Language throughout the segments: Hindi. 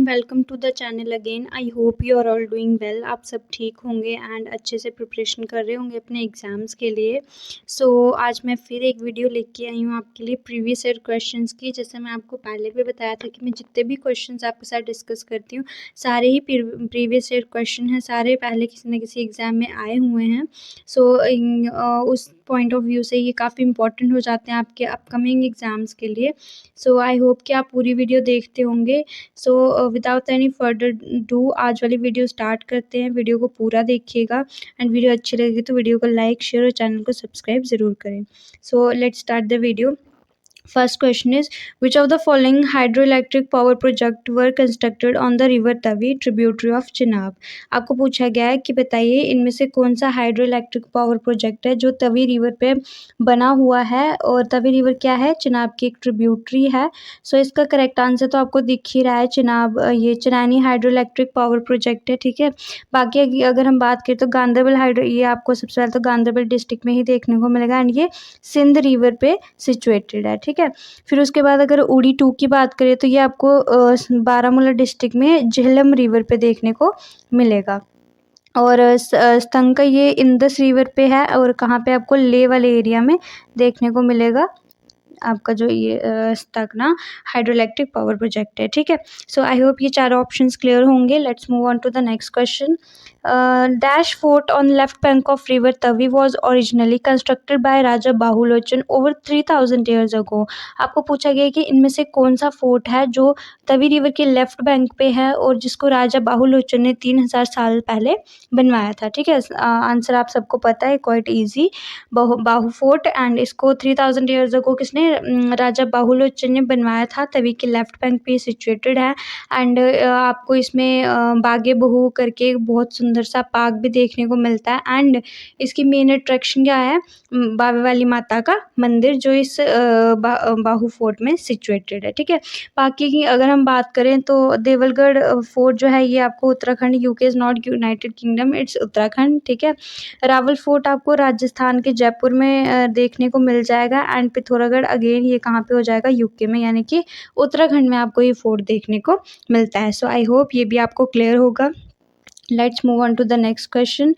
Welcome to the channel again. I hope you are all doing well. आप सब ठीक होंगे एंड अच्छे से प्रिपरेशन कर रहे होंगे अपने एग्ज़ाम्स के लिए। आज मैं फिर एक वीडियो लेके आई हूँ आपके लिए प्रीवियस ईयर क्वेश्चंस की। जैसे मैं आपको पहले भी बताया था कि मैं जितने भी क्वेश्चंस आपके साथ डिस्कस करती हूँ सारे ही प्रीवियस ईयर क्वेश्चन हैं, सारे पहले किसी न किसी एग्ज़ाम में आए हुए हैं। उस पॉइंट ऑफ व्यू से ये काफ़ी इंपॉर्टेंट हो जाते हैं आपके अपकमिंग एग्ज़ाम्स के लिए। आई होप कि आप पूरी वीडियो देखते होंगे। विदाउट एनी फर्दर डू आज वाली वीडियो स्टार्ट करते हैं। वीडियो को पूरा देखिएगा एंड वीडियो अच्छी लगी तो वीडियो को लाइक, शेयर और चैनल को सब्सक्राइब ज़रूर करें। Let's start the video. First question is, which of the following hydroelectric power project were constructed on the river Tavi, tributary of Chenab? आपको पूछा गया है कि बताइए इनमें से कौन सा हाइड्रो इलेक्ट्रिक पावर प्रोजेक्ट है जो तवी रिवर पे बना हुआ है। और तवी रिवर क्या है? चिनाब की एक ट्रिब्यूटरी है। इसका करेक्ट आंसर तो आपको दिख ही रहा है, चिनाब। ये Chinani hydro electric power project है, ठीक है। बाकी अगर हम बात करें तो गांधरबल हाइड्रो, ये आपको सबसे पहले तो गांधरबल डिस्ट्रिक्ट में ही देखने को मिलेगा एंड ये सिंध रिवर पे सिचुएटेड है, ठीक है। फिर उसके बाद अगर उड़ी 2 की बात करें तो ये आपको बारामूला डिस्ट्रिक्ट में झेलम रिवर पे देखने को मिलेगा। और स्तंका ये इंदस रिवर पे है और कहाँ पे आपको ले वाले एरिया में देखने को मिलेगा आपका जो ये Stakna hydro electric power project है, ठीक है। आई होप ये चारों ऑप्शंस क्लियर होंगे। Let's move on to the next question. Dash fort on left bank of river Tawi was originally constructed by Raja Bahulochan over 3000 years ago. आपको पूछा गया कि इनमें से कौन सा फोर्ट है जो तवी रिवर के लेफ्ट बैंक पे है और जिसको राजा बाहुलोचन ने 3000 साल पहले बनवाया था, ठीक है। आंसर आप सबको पता है, quite easy, Bahu fort. And इसको 3000 ईयर्स अगो किसने? राजा बाहुलोचन ने बनवाया था। तवी के लेफ्ट बैंक पे सिचुएटेड है। एंड आपको इसमें बागे बहू करके बहुत सुंदर सा पार्क भी देखने को मिलता है। एंड इसकी मेन अट्रैक्शन क्या है? बावे वाली माता का मंदिर जो इस बाहु फोर्ट में सिचुएटेड है, ठीक है। बाकी की अगर हम बात करें तो देवलगढ़ फोर्ट जो है ये आपको Uttarakhand, UK is not United kingdom, it's Uttarakhand, ठीक है। रावल फोर्ट आपको राजस्थान के जयपुर में देखने को मिल जाएगा। एंड पिथौरागढ़ अगेन ये कहाँ पे हो जाएगा? यूके में, यानी कि उत्तराखंड में आपको ये फोर्ट देखने को मिलता है। आई होप ये भी आपको क्लियर होगा। Let's move on to the next question.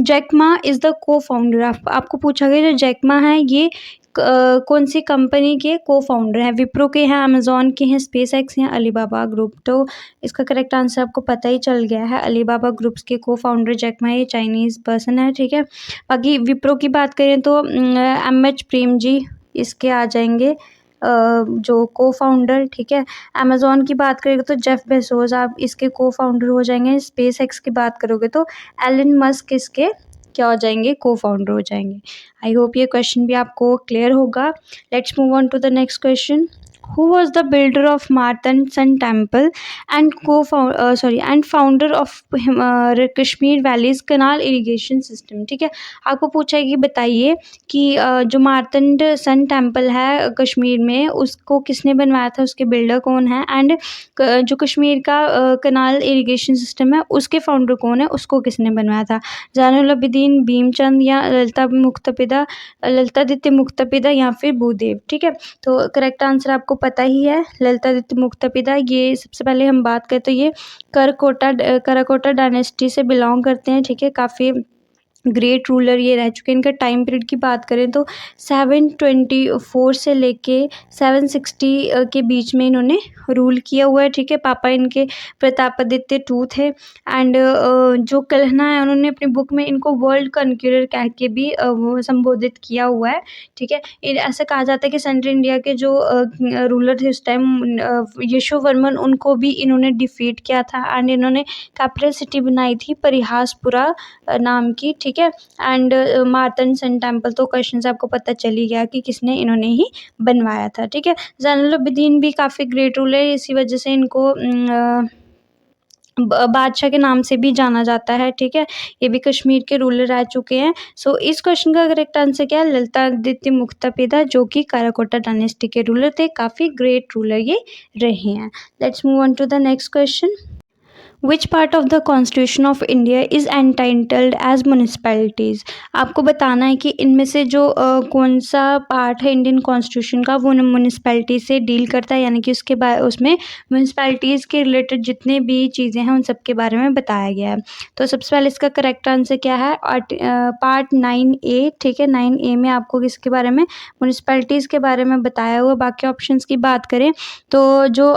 Jack Ma is the cofounder. आपको पूछा गया जो जैकमा है ये कौन सी कंपनी के को फाउंडर हैं? विप्रो के हैं, अमेजोन के हैं, स्पेस एक्स या अलीबाबा ग्रुप। तो इसका करेक्ट आंसर आपको पता ही चल गया है, अलीबाबा ग्रुप्स के को फाउंडर जैकमा, ये चाइनीज़ पर्सन है, ठीक है। बाकी विप्रो की बात करें तो एम.एच. प्रेम जी इसके आ जाएंगे जो को फाउंडर, ठीक है। अमेजोन की बात करेंगे तो जेफ बेजोस आप इसके को फाउंडर हो जाएंगे। स्पेस एक्स की बात करोगे तो एलन मस्क इसके क्या हो जाएंगे? को फाउंडर हो जाएंगे। आई होप ये क्वेश्चन भी आपको क्लियर होगा। Let's move on to the next question. Who was the builder of Martan Sun Temple and founder of Kashmir Valley's Canal Irrigation System, ठीक है। आपको पूछा है कि बताइए कि जो मार्तंड सन टेम्पल है कश्मीर में उसको किसने बनवाया था, उसके बिल्डर कौन है। एंड जो कश्मीर का कनाल इरिगेशन सिस्टम है उसके फाउंडर कौन है, उसको किसने बनवाया था? ज़ैनुल आबिदीन भीमचंद या ललितादित्य मुक्तपिदा या फिर भूदेव, ठीक है। तो करेक्ट आंसर आपको पता ही है, ललितादित्य मुक्तपिदा। ये सबसे पहले हम बात करें तो ये कराकोटा डायनेस्टी से बिलोंग करते हैं, ठीक है। काफ़ी ग्रेट रूलर ये रह चुके हैं। इनका टाइम पीरियड की बात करें तो 724 से लेके 760 के बीच में इन्होंने रूल किया हुआ है, ठीक है। पापा इनके प्रतापादित्य टू थे। एंड जो कल्हना है उन्होंने अपनी बुक में इनको वर्ल्ड कन्क्यूरर कह के भी वो संबोधित किया हुआ है, ठीक है। ऐसा कहा जाता है कि सेंट्रल इंडिया के जो रूलर थे उस टाइम यशोवर्मन, उनको भी इन्होंने डिफीट किया था। एंड इन्होंने कैपिटल सिटी बनाई थी परिहासपुरा नाम की, ठीक है। एंड मार्तंड सन टेम्पल तो क्वेश्चन आपको पता चल ही गया कि किसने, इन्होंने ही बनवाया था, ठीक है। ज़ैनुल आबिदीन भी काफ़ी ग्रेट रूलर है, इसी वजह से इनको बादशाह के नाम से भी जाना जाता है, ठीक है। ये भी कश्मीर के रूलर रह चुके हैं। इस क्वेश्चन का करेक्ट आंसर क्या है? ललितादित्य मुक्तपिदा, जो कि कराकोटा डायनेस्टी के रूलर थे, काफ़ी ग्रेट रूलर ये रहे हैं। Let's move on to the next question. Which part of the constitution of India is entitled as municipalities. आपको बताना है कि इनमें से जो कौन सा पार्ट है इंडियन कॉन्स्टिट्यूशन का वो म्यूनिसपैलिटी से डील करता है, यानी कि उसमें म्यूनिसपैलिटीज़ के रिलेटेड जितने भी चीज़ें हैं उन सब के बारे में बताया गया है। तो सबसे पहले इसका करेक्ट आंसर क्या है, पार्ट 9A। ठीक है, 9A में आपको किसके बारे में, म्यूनिसपैलिटीज़ के बारे में बताया हुआ। बाकी ऑप्शंस की बात करें तो जो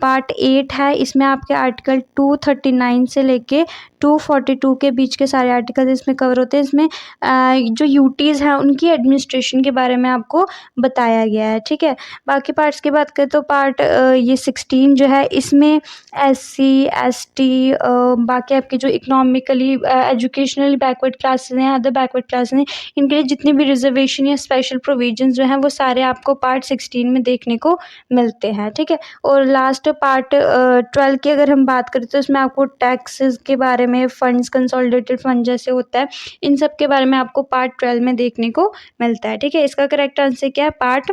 पार्ट 8 है इसमें आपके आर्टिकल 239 से लेके 242 के बीच के सारे आर्टिकल इसमें कवर होते हैं। इसमें जो यूटीज़ हैं उनकी एडमिनिस्ट्रेशन के बारे में आपको बताया गया है। ठीक है, बाकी पार्ट्स की बात करें तो पार्ट ये 16 जो है इसमें SC ST बाकी आपके जो इकोनॉमिकली एजुकेशनली बैकवर्ड क्लासेस हैं, अदर बैकवर्ड क्लासेस हैं, इनके लिए जितनी भी रिजर्वेशन या स्पेशल प्रोविजंस जो हैं वो सारे आपको पार्ट 16 में देखने को मिलते हैं। ठीक है, और लास्ट पार्ट 12 की अगर हम बात करें तो इसमें आपको टैक्सेस के बारे में, फंड्स, कंसोलिडेटेड फंड जैसे होता है, इन सब के बारे में आपको पार्ट 12 में देखने को मिलता है। ठीक है, इसका करेक्ट आंसर क्या है, पार्ट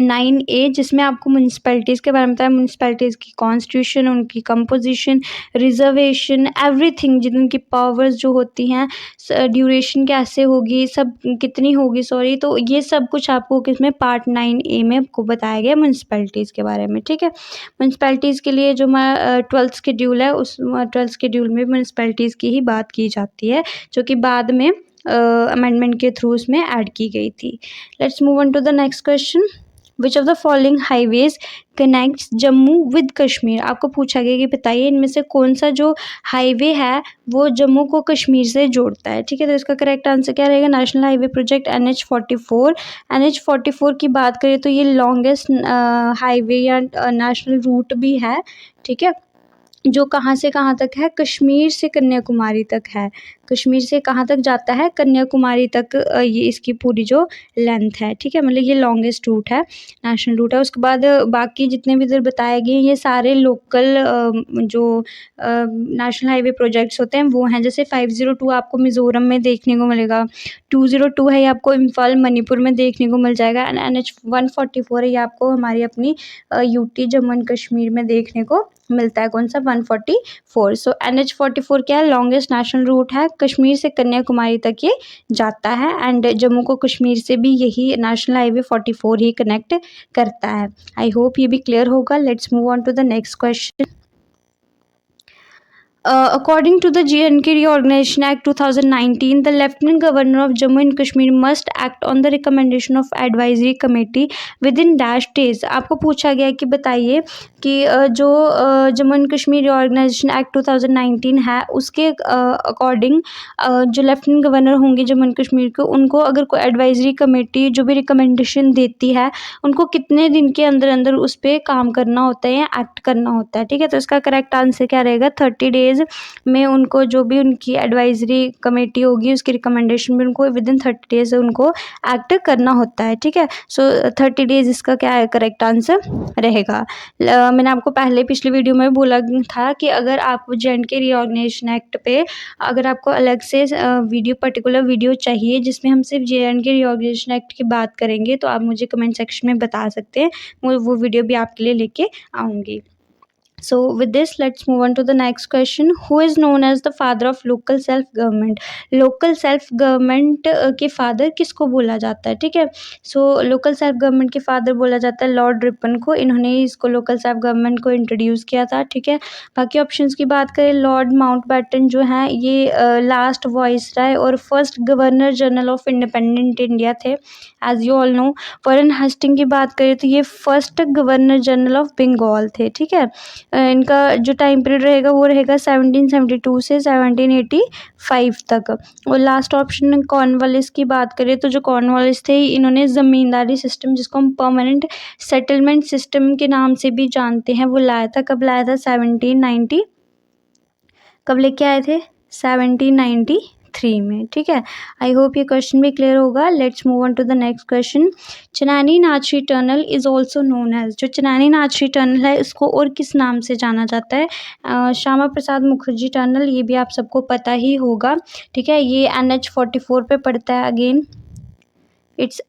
9A, जिसमें आपको म्यूनिसपैलिटीज़ के बारे में बताया, म्यूनिसपैलिटीज़ की कॉन्स्टिट्यूशन, उनकी कंपोजिशन, रिजर्वेशन, एवरीथिंग, जिन उनकी पावर्स जो होती हैं, ड्यूरेशन कैसे होगी, सब कितनी होगी, सॉरी, तो ये सब कुछ आपको किसमें, पार्ट 9A में आपको बताया गया म्यूनिसपैलिटीज़ के बारे में। ठीक है, म्यूनिसपैलिटीज़ के लिए जो हमारा 12th शेड्यूल है उस 12th शेड्यूल में म्यूनिसपैलिटीज़ की ही बात की जाती है, जो कि बाद में अमेंडमेंट के थ्रू उसमें ऐड की गई थी। Let's move on to the next question. Which of the following highways connects Jammu with Kashmir. आपको पूछा गया कि बताइए इनमें से कौन सा जो हाईवे है वो जम्मू को कश्मीर से जोड़ता है। ठीक है, तो इसका करेक्ट आंसर क्या रहेगा, national highway project NH44। NH44 की बात करें तो ये लॉन्गेस्ट हाईवे या नेशनल रूट भी है। ठीक है, जो कहाँ से कहाँ तक है, कश्मीर से कन्याकुमारी तक है। कश्मीर से कहाँ तक जाता है, कन्याकुमारी तक ये इसकी पूरी जो लेंथ है। ठीक है, मतलब ये लॉन्गेस्ट रूट है, नेशनल रूट है। उसके बाद बाकी जितने भी इधर बताए गए ये सारे लोकल जो नेशनल हाईवे प्रोजेक्ट्स होते हैं वो हैं। जैसे 502 आपको मिज़ोरम में देखने को मिलेगा, 202 है ये आपको इम्फाल मणिपुर में देखने को मिल जाएगा, एंड NH144 है ये आपको हमारी अपनी UT जम्मू एंड कश्मीर में देखने को मिलता है। कौन सा, 144। सो NH44 क्या है, लॉन्गेस्ट नेशनल रूट है, कश्मीर से कन्याकुमारी तक ये जाता है, एंड जम्मू को कश्मीर से भी यही नेशनल हाईवे 44 ही कनेक्ट करता है। आई होप ये भी क्लियर होगा। Let's move on to the next question. According to the J&K Reorganization Act 2019, the Lieutenant Governor of Jammu and Kashmir must act on the recommendation of advisory committee within dash days। आपको पूछा गया कि बताइए कि जो Jammu and Kashmir reorganisation act 2019 है उसके अकॉर्डिंग जो लेफ्टिनेंट गवर्नर होंगे जम्मू एंड कश्मीर के, उनको अगर कोई एडवाइजरी कमेटी जो भी रिकमेंडेशन देती है उनको कितने दिन के अंदर अंदर उस पर काम करना होता है या एक्ट करना होता है। ठीक है, तो इसका करेक्ट आंसर क्या रहेगा, 30 डेज में उनको जो भी उनकी एडवाइजरी कमेटी होगी उसकी रिकमेंडेशन में उनको विदिन 30 डेज उनको एक्ट करना होता है। ठीक है, सो 30 डेज इसका क्या है, करेक्ट आंसर रहेगा। मैंने आपको पहले पिछली वीडियो में बोला था कि अगर आप J&K रिऑर्गेनाइजेशन एक्ट पे अगर आपको अलग से वीडियो, पर्टिकुलर वीडियो चाहिए जिसमें हम सिर्फ J&K रिऑर्गेनाइजेशन एक्ट की बात करेंगे तो आप मुझे कमेंट सेक्शन में बता सकते हैं, वो वीडियो भी आपके लिए लेके आऊँगी। So with this, let's move on to the next question. Who is known as the father of local self government? Local self government के फादर किसको बोला जाता है? ठीक है, सो लोकल सेल्फ गवर्नमेंट के फादर बोला जाता है लॉर्ड रिपन को। इन्होंने इसको लोकल सेल्फ गवर्नमेंट को इंट्रोड्यूस किया था। ठीक है, बाकी ऑप्शंस की बात करें, लॉर्ड माउंटबेटन जो हैं ये लास्ट वॉइसराय और first governor general of independent India थे, as you all know. Warren Hasting की बात करें तो ये first governor general of Bengal थे। ठीक है, इनका जो टाइम पीरियड रहेगा वो रहेगा 1772 से 1785 तक। और लास्ट ऑप्शन कॉर्नवालिस की बात करें तो जो कॉर्नवालिस थे इन्होंने ज़मींदारी सिस्टम, जिसको हम परमानेंट सेटलमेंट सिस्टम के नाम से भी जानते हैं, वो लाया था। कब लाया था, 1790, कब लेके आए थे, 1793 में। ठीक है, आई होप ये क्वेश्चन भी क्लियर होगा। Let's move on to the next question. Chenani Nashri tunnel is also known as, जो चनैनी नाचरी टनल है इसको और किस नाम से जाना जाता है, श्यामा प्रसाद मुखर्जी टनल, ये भी आप सबको पता ही होगा। ठीक है, ये NH44 पे पड़ता है, अगेन इट्स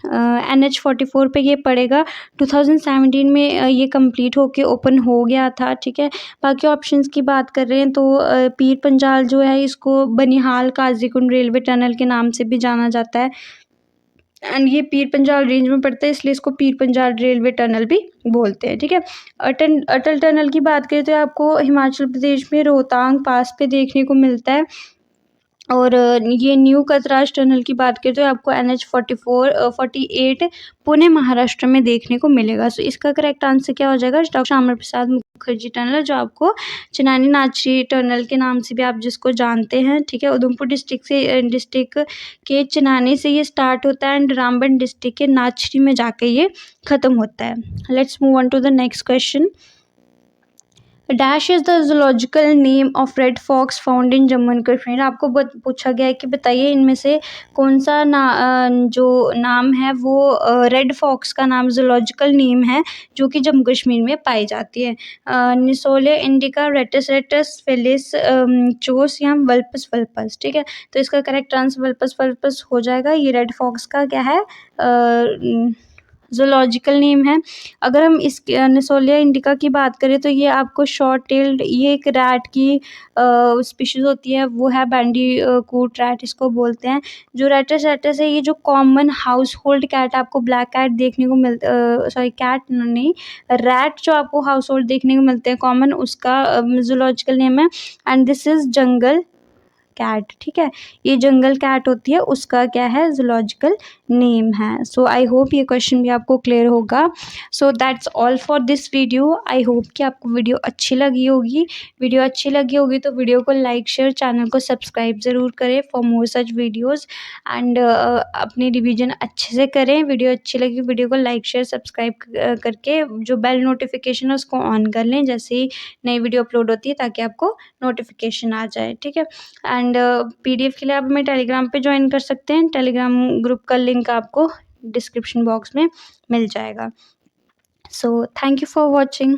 NH44 पे ये पड़ेगा। 2017 में ये कंप्लीट होके ओपन हो गया था, ठीक है। बाकी ऑप्शंस की बात कर रहे हैं तो पीर पंजाल जो है इसको बनिहाल काजीकुंड रेलवे टनल के नाम से भी जाना जाता है एंड ये पीर पंजाल रेंज में पड़ता है, इसलिए इसको पीर पंजाल रेलवे टनल भी बोलते हैं, ठीक है। अटल टनल की बात करें तो आपको हिमाचल प्रदेश में रोहतांग पास पे देखने को मिलता है। और ये न्यू कतराज टनल की बात करें तो आपको NH48 पुणे महाराष्ट्र में देखने को मिलेगा। सो इसका करेक्ट आंसर क्या हो जाएगा? डॉक्टर श्यामा प्रसाद मुखर्जी टनल, जो आपको चनानी नाचरी टनल के नाम से भी आप जिसको जानते हैं, ठीक है। उधमपुर डिस्ट्रिक्ट के चनानी से ये स्टार्ट होता है एंड रामबन डिस्ट्रिक्ट के नाचरी में जाके ये ख़त्म होता है। Let's move on to the next question. Dash is the zoological name of red fox found in Jammu and Kashmir. आपको पूछा गया है कि बताइए इनमें से कौन सा जो नाम है वो रेड फॉक्स का नाम जूलॉजिकल नेम है जो कि जम्मू कश्मीर में पाई जाती है। निसोले इंडिका, रेटस रेटस, फेलिस चोस या वल्पस वल्पस, ठीक है। तो इसका करेक्ट आंसर वल्पस वल्पस हो जाएगा। ये रेड फॉक्स का क्या है? ज़ूलॉजिकल नेम है। अगर हम इस निसोलिया इंडिका की बात करें तो ये आपको शॉर्ट टेल्ड, ये एक रैट की स्पीशीज़ होती है, वो है बैंडीकूट रैट इसको बोलते हैं। जो रेटस रेटस है ये जो कॉमन हाउस होल्ड कैट आपको ब्लैक कैट देखने को कैट नहीं, रैट जो आपको हाउस होल्ड देखने को मिलते हैं कॉमन, उसका ज़ूलॉजिकल नेम है and this is jungle cat, ठीक है। ये जंगल कैट होती है, उसका क्या है? ज़ूलॉजिकल नेम है। सो आई होप ये क्वेश्चन भी आपको क्लियर होगा। So that's all for this video. I hope कि आपको वीडियो अच्छी लगी होगी। वीडियो अच्छी लगी होगी तो वीडियो को लाइक शेयर, चैनल को सब्सक्राइब ज़रूर करें for more such videos and अपनी रिविजन अच्छे से करें। वीडियो अच्छी लगी वीडियो को लाइक शेयर सब्सक्राइब करके जो बेल नोटिफिकेशन है उसको ऑन कर लें जैसे ही नई वीडियो अपलोड होती है, ताकि आपको नोटिफिकेशन आ जाए, ठीक है। एंड PDF के लिए आप हमें टेलीग्राम पे ज्वाइन कर सकते हैं। टेलीग्राम ग्रुप का लिंक आपको डिस्क्रिप्शन बॉक्स में मिल जाएगा। So thank you for watching.